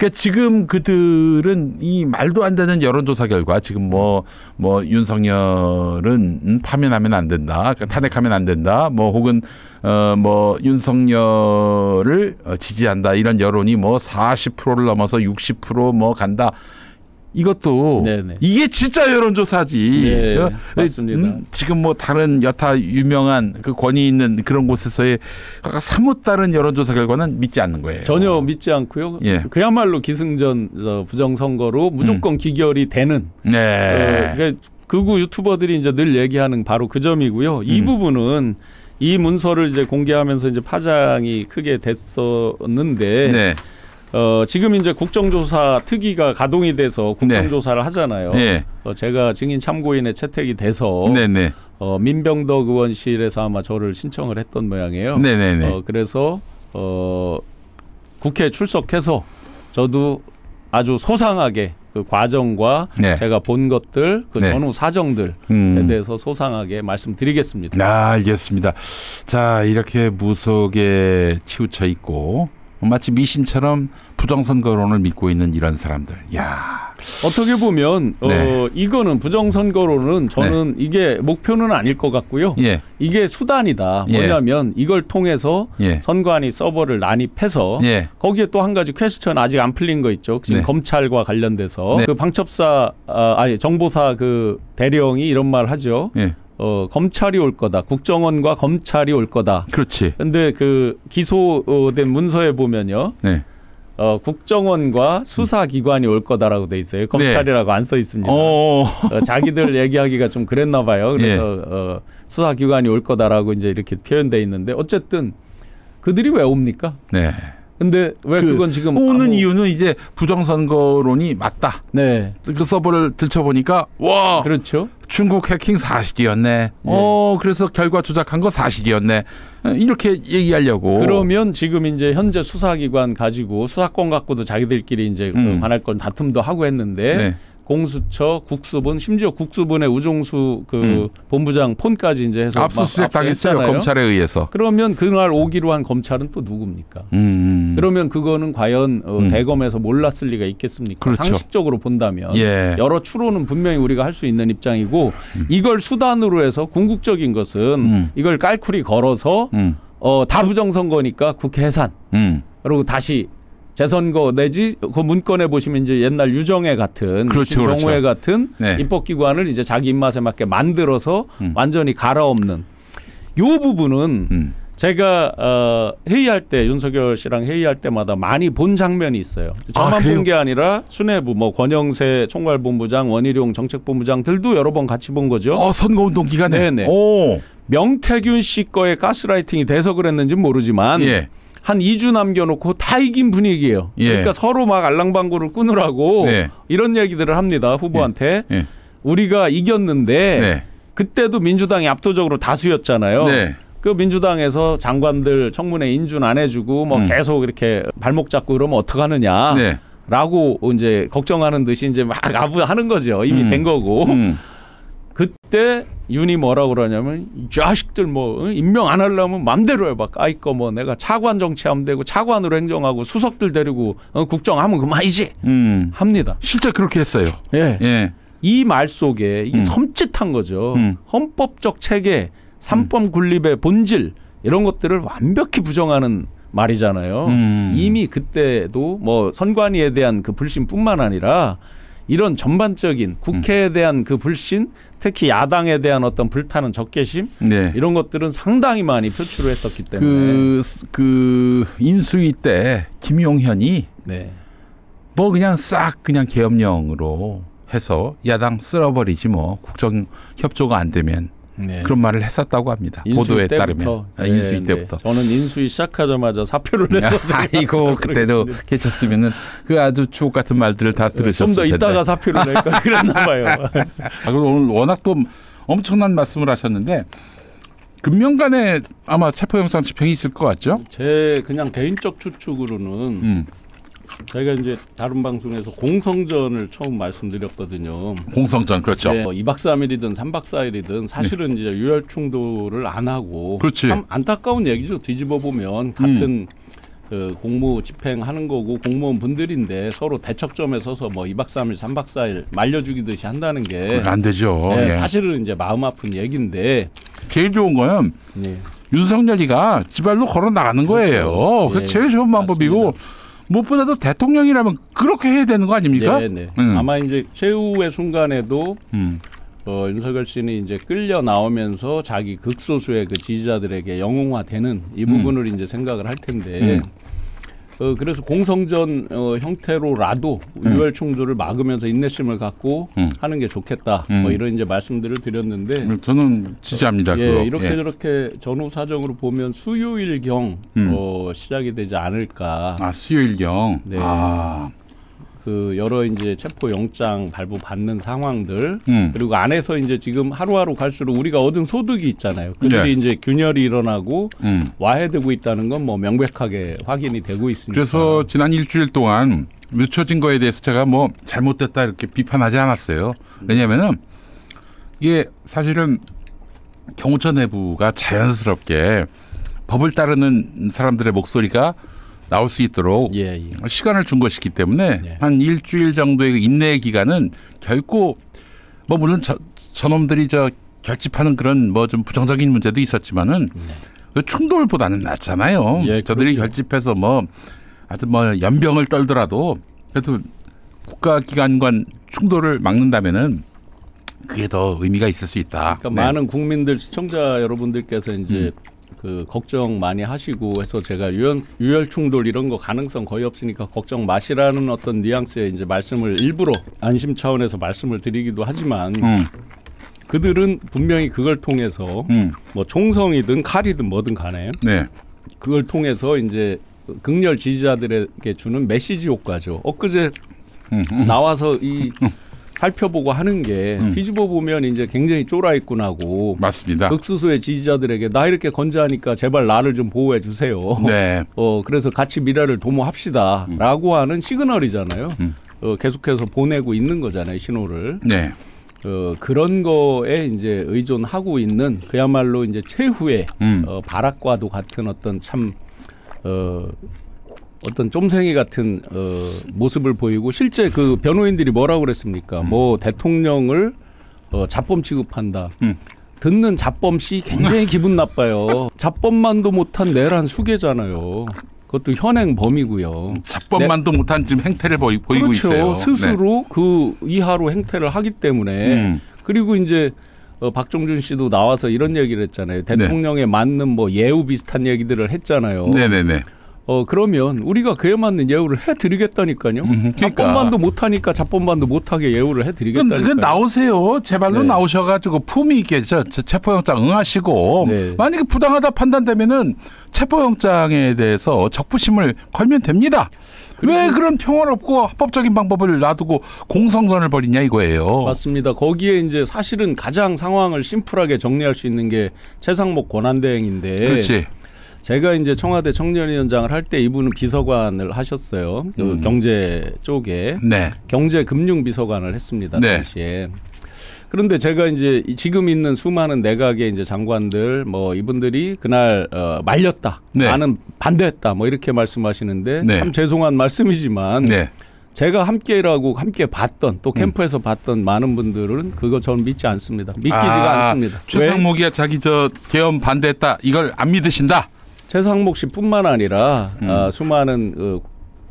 그러니까 지금 그들은 이 말도 안 되는 여론조사 결과 지금 뭐 윤석열은 파면하면 안 된다, 그러니까 탄핵하면 안 된다, 뭐 혹은 뭐 윤석열을 지지한다 이런 여론이 뭐 40%를 넘어서 60% 간다. 이것도 네네. 이게 진짜 여론조사지. 네, 맞습니다. 지금 뭐 다른 여타 유명한 그 권위 있는 그런 곳에서의 사뭇 다른 여론조사 결과는 믿지 않는 거예요. 전혀 믿지 않고요. 예. 그야말로 기승전 부정선거로 무조건 기결이 되는. 네. 그러니까 극우 유튜버들이 이제 늘 얘기하는 바로 그 점이고요. 이 부분은 이 문서를 이제 공개하면서 이제 파장이 크게 됐었는데. 네. 지금 이제 국정조사 특위가 가동이 돼서 국정조사를 하잖아요. 네. 제가 증인 참고인에 채택이 돼서 민병덕 의원실에서 아마 저를 신청을 했던 모양이에요. 그래서 국회에 출석해서 저도 아주 소상하게 그 과정과 제가 본 것들, 그 전후 사정들에 대해서 소상하게 말씀드리겠습니다. 알겠습니다. 자, 이렇게 무속에 치우쳐 있고 마치 미신처럼 부정선거론을 믿고 있는 이런 사람들. 야, 어떻게 보면 이거는 부정선거론은 저는 이게 목표는 아닐 것 같고요. 이게 수단이다. 뭐냐면 이걸 통해서 선관위 서버를 난입해서 거기에 또 한 가지 퀘스천 아직 안 풀린 거 있죠. 지금 검찰과 관련돼서 그 방첩사 정보사 그 대령이 이런 말 하죠. 검찰이 올 거다. 국정원과 검찰이 올 거다. 그렇지. 근데 그 기소된 문서에 보면요. 국정원과 수사기관이 올 거다라고 돼 있어요. 검찰이라고 안 써 있습니다. 자기들 얘기하기가 좀 그랬나 봐요. 그래서 수사기관이 올 거다라고 이제 이렇게 표현돼 있는데 어쨌든 그들이 왜 옵니까? 근데 왜 그건 지금 오는 이유는 이제 부정선거론이 맞다. 그 서버를 들춰보니까 와, 그렇죠. 중국 해킹 사실이었네. 그래서 결과 조작한 거 사실이었네. 이렇게 얘기하려고. 그러면 지금 이제 현재 수사기관 가지고 수사권 갖고도 자기들끼리 이제 관할 건 다툼도 하고 했는데. 공수처, 국수본, 심지어 국수본의 우종수 그 본부장 폰까지 이제 해서 압수수색 당했어요. 검찰에 의해서. 그러면 그날 오기로 한 검찰은 또 누굽니까? 그러면 그거는 과연 대검에서 몰랐을 리가 있겠습니까? 그렇죠. 상식적으로 본다면 여러 추론은 분명히 우리가 할 수 있는 입장이고 이걸 수단으로 해서 궁극적인 것은 이걸 깔쿨이 걸어서 다 부정선거니까 국회 해산. 그리고 다시 재선거 내지 그 문건에 보시면 이제 옛날 유정회 같은 정우회 같은 입법기관을 이제 자기 입맛에 맞게 만들어서 완전히 갈아엎는 요 부분은 제가 회의할 때 윤석열 씨랑 회의할 때마다 많이 본 장면이 있어요. 저만 본 게 아니라 수뇌부 뭐 권영세 총괄본부장, 원희룡 정책본부장들도 여러 번 같이 본 거죠. 선거운동 기간에. 명태균 씨 거에 가스라이팅이 돼서 그랬는지는 모르지만 한 2주 남겨놓고 다 이긴 분위기예요. 그러니까 서로 막 알랑방구를 끊으라고 이런 얘기들을 합니다. 후보한테. 우리가 이겼는데 그때도 민주당이 압도적으로 다수였잖아요. 그 민주당에서 장관들 청문회 인준 안 해주고 뭐 계속 이렇게 발목 잡고 그러면 어떡하느냐. 라고 이제 걱정하는 듯이 이제 막 아부하는 거죠. 이미 된 거고. 그때 윤이 뭐라고 그러냐면 이 자식들 뭐 임명 안 하려면 맘대로 해봐. 까이꺼 뭐 내가 차관 정치하면 되고 차관으로 행정하고 수석들 데리고 국정하면 그만이지 합니다. 실제 그렇게 했어요. 이 말 속에 이게 섬찟한 거죠. 헌법적 체계, 삼법 군립의 본질 이런 것들을 완벽히 부정하는 말이잖아요. 이미 그때도 뭐 선관위에 대한 그 불신뿐만 아니라 이런 전반적인 국회에 대한 그 불신, 특히 야당에 대한 어떤 불타는 적개심 이런 것들은 상당히 많이 표출을 했었기 때문에 그 인수위 때 김용현이 뭐 그냥 싹 그냥 계엄령으로 해서 야당 쓸어버리지 뭐 국정 협조가 안 되면 그런 말을 했었다고 합니다. 보도에 따르면. 인수위 때부터. 저는 인수위 시작하자마자 사표를 냈었죠. 아이고 그때도 계셨으면은 그 아주 주옥 같은 말들을 다 들으셨을 텐데. 좀 더 이따가 사표를 낼 걸 그랬나 봐요. 오늘 워낙 또 엄청난 말씀을 하셨는데 금명간에 아마 체포영장 집행이 있을 것 같죠? 제 그냥 개인적 추측으로는 제가 이제 다른 방송에서 공성전을 처음 말씀드렸거든요. 공성전 그렇죠. 2박 3일이든 3박 4일이든 사실은 이제 유혈 충돌을 안 하고 그렇지. 참 안타까운 얘기죠. 뒤집어 보면 같은 그 공무 집행하는 거고 공무원 분들인데 서로 대척점에 서서 뭐 2박 3일, 3박 4일 말려주기듯이 한다는 게 안 되죠. 네, 사실은 이제 마음 아픈 얘기인데 제일 좋은 거는 윤석열이가 지발로 걸어 나가는 거예요. 그게 제일 좋은 방법이고 맞습니다. 무엇보다도 대통령이라면 그렇게 해야 되는 거 아닙니까? 네. 아마 이제 최후의 순간에도 윤석열 씨는 이제 끌려 나오면서 자기 극소수의 그 지지자들에게 영웅화되는 이 부분을 이제 생각을 할 텐데 그래서 공성전 형태로라도 유혈 충돌을 막으면서 인내심을 갖고 하는 게 좋겠다. 뭐 이런 이제 말씀들을 드렸는데 저는 지지합니다. 이렇게 저렇게 전후 사정으로 보면 수요일경 시작이 되지 않을까. 수요일경. 네. 그 여러 이제 체포 영장 발부 받는 상황들 그리고 안에서 이제 지금 하루하루 갈수록 우리가 얻은 소득이 있잖아요. 그들이 이제 균열이 일어나고 와해되고 있다는 건 뭐 명백하게 확인이 되고 있으니까. 그래서 지난 일주일 동안 묻혀진 거에 대해서 제가 뭐 잘못됐다 이렇게 비판하지 않았어요. 왜냐하면은 이게 사실은 경호처 내부가 자연스럽게 법을 따르는 사람들의 목소리가 나올 수 있도록 시간을 준 것이기 때문에 한 일주일 정도의 인내의 기간은 결코 뭐 물론 저놈들이 결집하는 그런 뭐 좀 부정적인 문제도 있었지만은 충돌보다는 낫잖아요. 저들이 결집해서 뭐 하여튼 뭐 연병을 떨더라도 그래도 국가기관 간 충돌을 막는다면은 그게 더 의미가 있을 수 있다. 그러니까 많은 국민들 시청자 여러분들께서 이제 그 걱정 많이 하시고 해서 제가 유혈 충돌 이런 거 가능성 거의 없으니까 걱정 마시라는 어떤 뉘앙스의 이제 말씀을 일부러 안심 차원에서 말씀을 드리기도 하지만 그들은 분명히 그걸 통해서 뭐 총성이든 칼이든 뭐든 간에 그걸 통해서 이제 극렬 지지자들에게 주는 메시지 효과죠. 엊그제 나와서 이 살펴보고 하는 게 뒤집어 보면 이제 굉장히 쫄아 있군 하고 맞습니다. 극소수의 지지자들에게 나 이렇게 건재하니까 제발 나를 좀 보호해 주세요. 그래서 같이 미래를 도모합시다라고 하는 시그널이잖아요. 계속해서 보내고 있는 거잖아요, 신호를. 그런 거에 이제 의존하고 있는 그야말로 이제 최후의 발악과도 같은 어떤 참 어떤 쫌생이 같은 모습을 보이고 실제 그 변호인들이 뭐라고 그랬습니까? 뭐 대통령을 잡범 취급한다. 듣는 잡범 씨 굉장히 기분 나빠요. 잡범만도 못한 내란 수괴잖아요. 그것도 현행 범이고요. 잡범만도 못한 지금 행태를 보이고 있어요. 스스로 그 이하로 행태를 하기 때문에 그리고 이제 박종준 씨도 나와서 이런 얘기를 했잖아요. 대통령에 맞는 뭐 예우 비슷한 얘기들을 했잖아요. 그러면 우리가 그에 맞는 예우를 해드리겠다니까요. 잡범반도 못하니까 잡범반도 못하게 예우를 해드리겠다니까요. 나오세요. 제발로 나오셔가지고 품위 있게 체포영장 응하시고 만약에 부당하다 판단되면은 체포영장에 대해서 적부심을 걸면 됩니다. 왜 그런 평화롭고 합법적인 방법을 놔두고 공성전을 벌이냐 이거예요. 맞습니다. 거기에 이제 사실은 가장 상황을 심플하게 정리할 수 있는 게 최상목 권한대행인데. 그렇지. 제가 이제 청와대 청년위원장을 할 때 이분은 비서관을 하셨어요. 그 경제 쪽에 경제금융비서관을 했습니다. 당시에. 그런데 제가 이제 지금 있는 수많은 내각의 이제 장관들 뭐 이분들이 그날 말렸다, 나는 반대했다, 뭐 이렇게 말씀하시는데 참 죄송한 말씀이지만. 제가 함께 일하고 함께 봤던 또 캠프에서 봤던 많은 분들은 그거 저는 믿지 않습니다. 믿기지가 않습니다. 최상목이야 자기 계엄 반대했다 이걸 안 믿으신다. 최상목 씨뿐만 아니라 수많은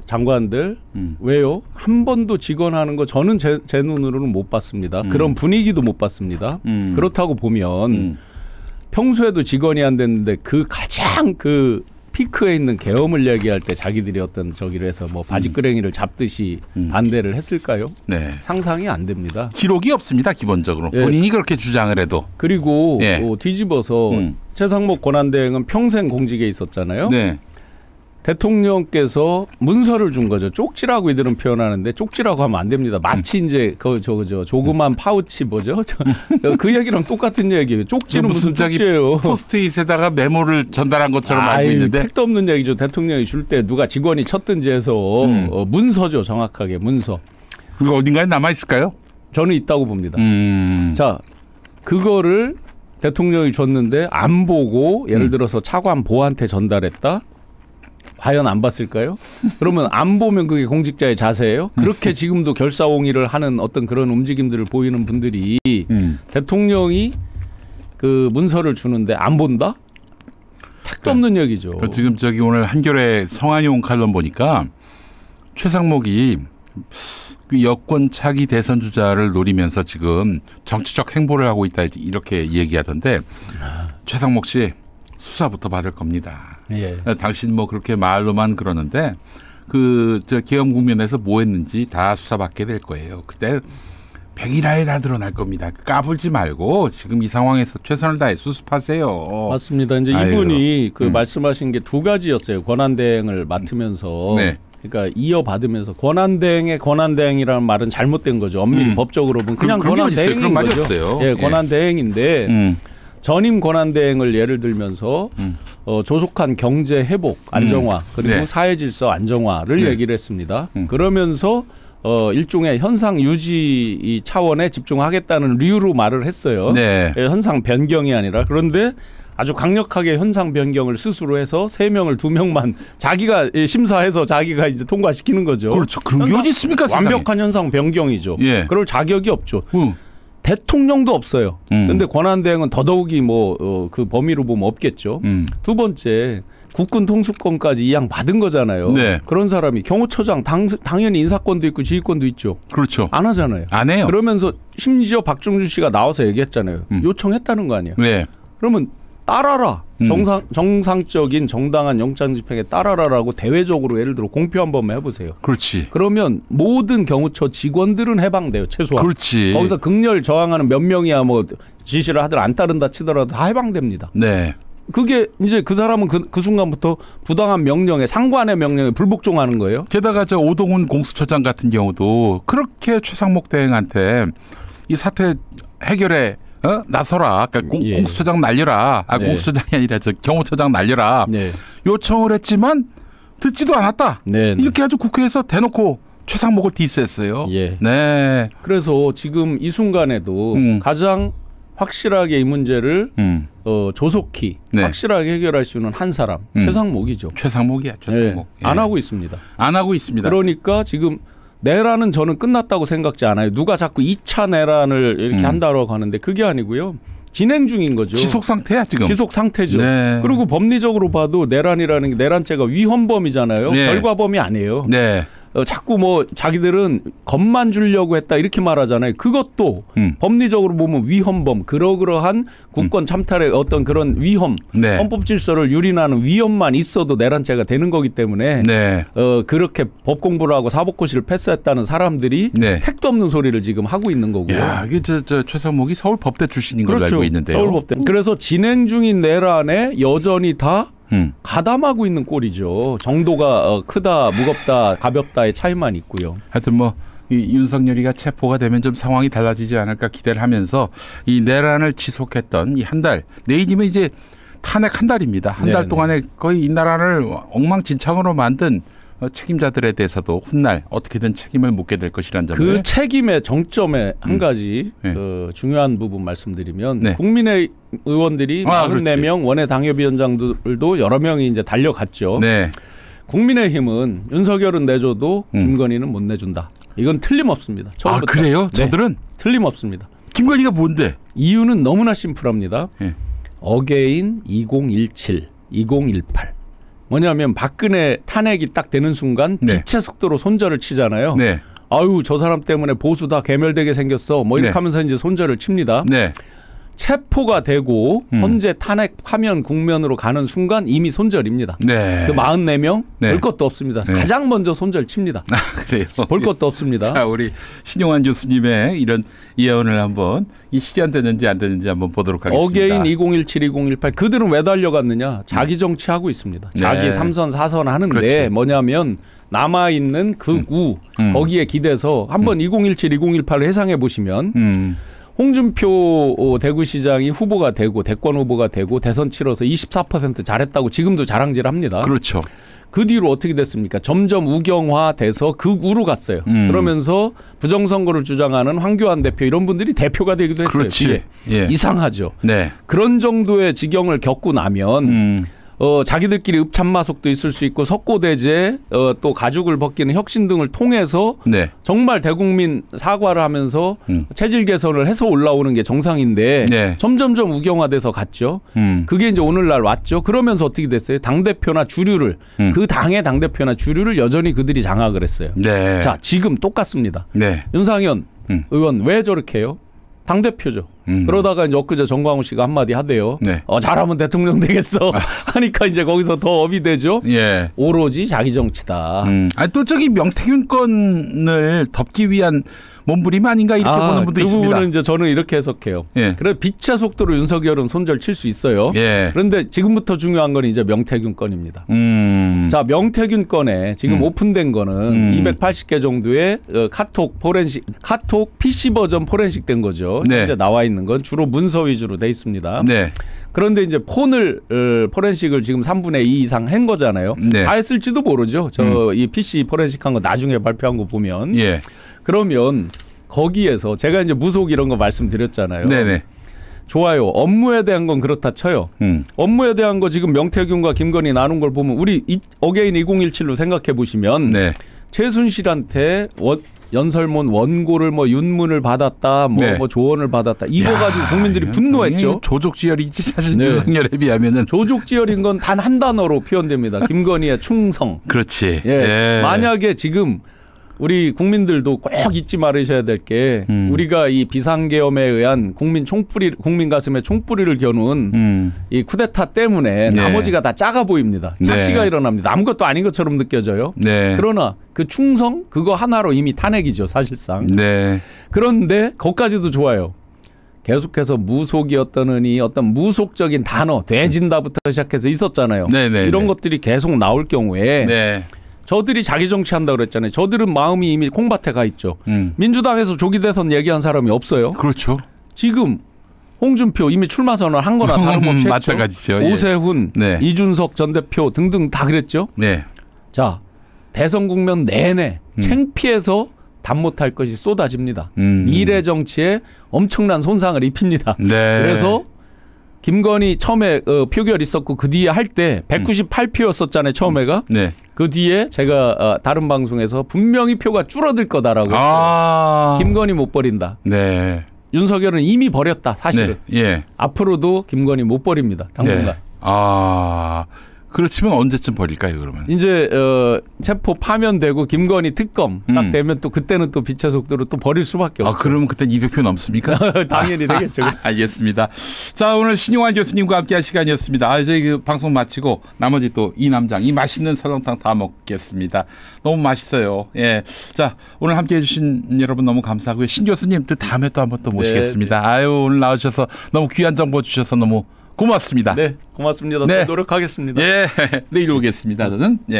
장관들 왜요? 한 번도 직언하는 거 저는 제 눈으로는 못 봤습니다. 그런 분위기도 못 봤습니다. 그렇다고 보면 평소에도 직언이 안 됐는데 그 가장 그 피크에 있는 계엄을 얘기할 때 자기들이 어떤 저기를 해서 뭐 바지끄레기를 잡듯이 반대를 했을까요? 상상이 안 됩니다. 기록이 없습니다. 기본적으로. 본인이 그렇게 주장을 해도. 그리고 또 뒤집어서 최상목 권한대행은 평생 공직에 있었잖아요. 대통령께서 문서를 준 거죠. 쪽지라고 이들은 표현하는데 쪽지라고 하면 안 됩니다. 마치 이제 조그만 파우치 뭐죠? 그 얘기랑 똑같은 얘기예요. 쪽지는 무슨 쪽지예요? 포스트잇에다가 메모를 전달한 것처럼 알고 있는데. 택도 없는 얘기죠. 대통령이 줄 때 누가 직원이 쳤든지 해서 문서죠. 정확하게 문서. 그거 어딘가에 남아 있을까요? 저는 있다고 봅니다. 자, 그거를 대통령이 줬는데 안 보고 예를 들어서 차관 보한테 전달했다. 과연 안 봤을까요? 그러면 안 보면 그게 공직자의 자세예요? 그렇게 지금도 결사옹위를 하는 어떤 그런 움직임들을 보이는 분들이 대통령이 그 문서를 주는데 안 본다? 택도 없는 얘기죠. 지금 저기 오늘 한겨레 성한용 칼럼 보니까 최상목이 그 여권 차기 대선 주자를 노리면서 지금 정치적 행보를 하고 있다 이렇게 얘기하던데 최상목 씨 수사부터 받을 겁니다. 예. 당신 뭐 그렇게 말로만 그러는데 그 저 계엄 국면에서 뭐 했는지 다 수사받게 될 거예요. 그때 백일하에 다 드러날 겁니다. 까불지 말고 지금 이 상황에서 최선을 다해 수습하세요. 맞습니다. 이제 이분이 그 말씀하신 게 두 가지였어요. 권한대행을 맡으면서. 네. 그러니까 이어받으면서 권한대행의 권한대행이라는 말은 잘못된 거죠. 엄밀히 법적으로 보면 그냥 권한대행인 거죠. 예, 권한대행인데 전임 권한대행을 예를 들면서 조속한 경제 회복 안정화 그리고 네. 사회질서 안정화를 네. 얘기를 했습니다. 그러면서 일종의 현상 유지 차원에 집중하겠다는 류로 말을 했어요. 네. 현상 변경이 아니라. 그런데 아주 강력하게 현상 변경을 스스로 해서 3명을 2명만 자기가 심사해서 자기가 이제 통과시키는 거죠. 그렇죠. 그런 게 어디 있습니까? 완벽한 현상 변경이죠. 예. 그럴 자격이 없죠. 대통령도 없어요. 그런데 권한대행은 더더욱이 뭐 그 범위로 보면 없겠죠. 두 번째 국군 통수권까지 이양 받은 거잖아요. 네. 그런 사람이 경호처장 당연히 인사권도 있고 지휘권도 있죠. 그렇죠. 안 하잖아요. 안 해요. 그러면서 심지어 박중준 씨가 나와서 얘기했잖아요. 요청했다는 거 아니에요. 네. 그러면 따라라. 정상적인 정당한 영장 집행에 따라라라고 대외적으로 예를 들어 공표 한 번만 해보세요. 그렇지. 그러면 모든 경호처 직원들은 해방돼요. 최소한. 그렇지. 거기서 극렬 저항하는 몇 명이야 뭐 지시를 하든 안 따른다 치더라도 다 해방됩니다. 네. 그게 이제 그 사람은 그 순간부터 부당한 명령에 상관의 명령에 불복종하는 거예요. 게다가 저 오동훈 공수처장 같은 경우도 그렇게 최상목 대행한테 이 사태 해결에 나서라. 그러니까 예. 공수처장 날려라. 네. 공수처장이 아니라 저 경호처장 날려라. 네. 요청을 했지만 듣지도 않았다. 네. 이렇게 아주 국회에서 대놓고 최상목을 디스했어요. 예. 네. 그래서 지금 이 순간에도 가장 확실하게 이 문제를 조속히 네. 확실하게 해결할 수 있는 한 사람 최상목이죠. 최상목이야. 최상목. 네. 안 하고 있습니다. 안 하고 있습니다. 그러니까 지금 내란은 저는 끝났다고 생각지 않아요. 누가 자꾸 2차 내란을 이렇게 한다고 하는데 그게 아니고요. 진행 중인 거죠. 지속 상태야 지금. 지속 상태죠. 네. 그리고 법리적으로 봐도 내란이라는 게 내란죄가 위헌범이잖아요. 네. 결과범이 아니에요. 네. 자꾸 뭐 자기들은 겁만 주려고 했다 이렇게 말하잖아요. 그것도 법리적으로 보면 위헌범 그러한 국권 참탈의 어떤 그런 위헌 네. 헌법 질서를 유린하는 위헌만 있어도 내란죄가 되는 거기 때문에 네. 그렇게 법 공부를 하고 사법고시를 패스했다는 사람들이 네. 택도 없는 소리를 지금 하고 있는 거고요. 야, 이게 저 최상목이 서울법대 출신인 걸로 그렇죠. 알고 있는데요. 서울법대. 그래서 진행 중인 내란에 여전히 다 가담하고 있는 꼴이죠. 정도가 크다, 무겁다, 가볍다의 차이만 있고요. 하여튼 뭐 이 윤석열이가 체포가 되면 좀 상황이 달라지지 않을까 기대를 하면서 이 내란을 지속했던 이 한 달, 내일이면 이제 탄핵 한 달입니다. 한 달 동안에 거의 이 나라를 엉망진창으로 만든 책임자들에 대해서도 훗날 어떻게든 책임을 묻게 될 것이라는 점을 그 책임의 정점에 한 가지 그 중요한 부분 말씀드리면 네. 국민의 의원들이 44명 원외 당협위원장들도 여러 명이 이제 달려갔죠. 네. 국민의힘은 윤석열은 내줘도 김건희는 못 내준다. 이건 틀림없습니다. 처음부터. 아 그래요? 저들은? 틀림없습니다. 김건희가 뭔데? 이유는 너무나 심플합니다. 네. 어게인 2017, 2018. 뭐냐면 박근혜 탄핵이 딱 되는 순간 빛의 속도로 손절을 치잖아요. 네. 아유 저 사람 때문에 보수 다 괴멸되게 생겼어. 뭐 이렇게 하면서 이제 손절을 칩니다. 네. 체포가 되고 현재 탄핵 화면 국면으로 가는 순간 이미 손절입니다. 네. 그 44명 볼 것도 없습니다. 네. 가장 먼저 손절 칩니다. 그래요. 볼 것도 없습니다. 자, 우리 신용환 교수님의 이런 예언을 한번 이 실현되는지 안 되는지 한번 보도록 하겠습니다. 어게인 2017, 2018 그들은 왜 달려갔느냐? 자기 정치하고 있습니다. 자기 3선, 4선 하는데 그렇지. 뭐냐면 남아있는 극우 거기에 기대서 한번 2017, 2018을 해상해 보시면 홍준표 대구시장이 후보가 되고 대권 후보가 되고 대선 치러서 24% 잘했다고 지금도 자랑질합니다. 그렇죠. 그 뒤로 어떻게 됐습니까? 점점 우경화돼서 극우로 갔어요. 그러면서 부정선거를 주장하는 황교안 대표 이런 분들이 대표가 되기도 했어요. 그렇지. 예. 이상하죠. 네. 그런 정도의 지경을 겪고 나면 자기들끼리 읍참마속도 있을 수 있고 석고대제 또 가죽을 벗기는 혁신 등을 통해서 네. 정말 대국민 사과를 하면서 체질 개선을 해서 올라오는 게 정상인데 네. 점점점 우경화돼서 갔죠. 그게 이제 오늘날 왔죠. 그러면서 어떻게 됐어요? 당대표나 주류를 그 당의 당대표나 주류를 여전히 그들이 장악을 했어요. 네. 자, 지금 똑같습니다. 네. 윤상현 의원 왜 저렇게 해요? 당대표죠. 그러다가 이제 엊그제 정광훈 씨가 한마디 하대요. 네. 잘하면 대통령 되겠어. 하니까 이제 거기서 더 업이 되죠. 예. 오로지 자기 정치다. 아니, 또 저기 명태균 건을 덮기 위한 몸부림 아닌가 이렇게 보는 분도 그 있습니다. 부분은 이제 저는 이렇게 해석해요. 예. 그래 빛의 속도로 윤석열은 손절 칠 수 있어요. 예. 그런데 지금부터 중요한 건 이제 명태균 건입니다. 자, 명태균 건에 지금 오픈된 거는 280개 정도의 카톡 PC 버전 포렌식 된 거죠. 네. 이제 나와 있는 건 주로 문서 위주로 돼 있습니다. 네. 그런데 이제 폰을 포렌식을 지금 3분의 2 이상 한 거잖아요. 네. 다 했을지도 모르죠. 저 이 PC 포렌식한 거 나중에 발표한 거 보면. 예. 그러면 거기에서 제가 이제 무속 이런 거 말씀드렸잖아요. 네네. 좋아요. 업무에 대한 건 그렇다 쳐요. 업무에 대한 거 지금 명태균과 김건희 나눈 걸 보면 우리 어게인 2017로 생각해 보시면 네. 최순실한테 연설문 원고를 뭐 윤문을 받았다, 뭐 조언을 받았다. 이거 가지고 국민들이 분노했죠. 조족지혈이지 사실 네. 윤석열에 비하면은. 조족지혈인 건 단 한 단어로 표현됩니다. 김건희의 충성. 그렇지. 예. 예. 만약에 지금 우리 국민들도 꼭 잊지 말으셔야 될 게 우리가 이 비상계엄에 의한 국민 가슴에 총뿌리를 겨눈 이 쿠데타 때문에 네. 나머지가 다 작아 보입니다. 착시가 네. 일어납니다. 아무것도 아닌 것처럼 느껴져요. 네. 그러나 그 충성 그거 하나로 이미 탄핵이죠 사실상. 네. 그런데 거기까지도 좋아요. 계속해서 무속이었더니 어떤 무속적인 단어 돼진다부터 시작해서 있었잖아요. 네네. 이런 것들이 계속 나올 경우에 네. 저들이 자기 정치한다고 그랬잖아요. 저들은 마음이 이미 콩밭에 가 있죠. 민주당에서 조기 대선 얘기한 사람이 없어요. 그렇죠. 지금 홍준표 이미 출마 선언을 한 거나 다름없이 했죠. 마찬가지죠. 오세훈, 네. 이준석 전 대표 등등 다 그랬죠. 네. 자, 대선 국면 내내 창피해서 답 못할 것이 쏟아집니다. 미래 정치에 엄청난 손상을 입힙니다. 네. 그래서 김건희 처음에 표결 있었고 그 뒤에 할 때 198표였었잖아요. 처음에가. 네. 그 뒤에 제가 다른 방송에서 분명히 표가 줄어들 거다라고 했어요. 김건희 못 버린다. 네. 윤석열은 이미 버렸다. 사실은. 네. 예. 앞으로도 김건희 못 버립니다. 당분간. 네. 그렇지만 언제쯤 버릴까요, 그러면? 이제 체포 파면되고 김건희 특검 딱 되면 또 그때는 또 빛의 속도로 또 버릴 수밖에 없죠. 그러면 그때 200표 넘습니까? 당연히 되겠죠. 알겠습니다. 자, 오늘 신용환 교수님과 함께한 시간이었습니다. 저희 그 방송 마치고 나머지 또 이 남장 이 맛있는 설렁탕 다 먹겠습니다. 너무 맛있어요. 예. 자, 오늘 함께해 주신 여러분 너무 감사하고요. 신 교수님 또 다음에 또 한번 또 모시겠습니다. 네. 아유, 오늘 나와주셔서 너무 귀한 정보 주셔서 너무 고맙습니다. 네, 고맙습니다. 네. 노력하겠습니다. 예, 내일 오겠습니다. 저는. 예.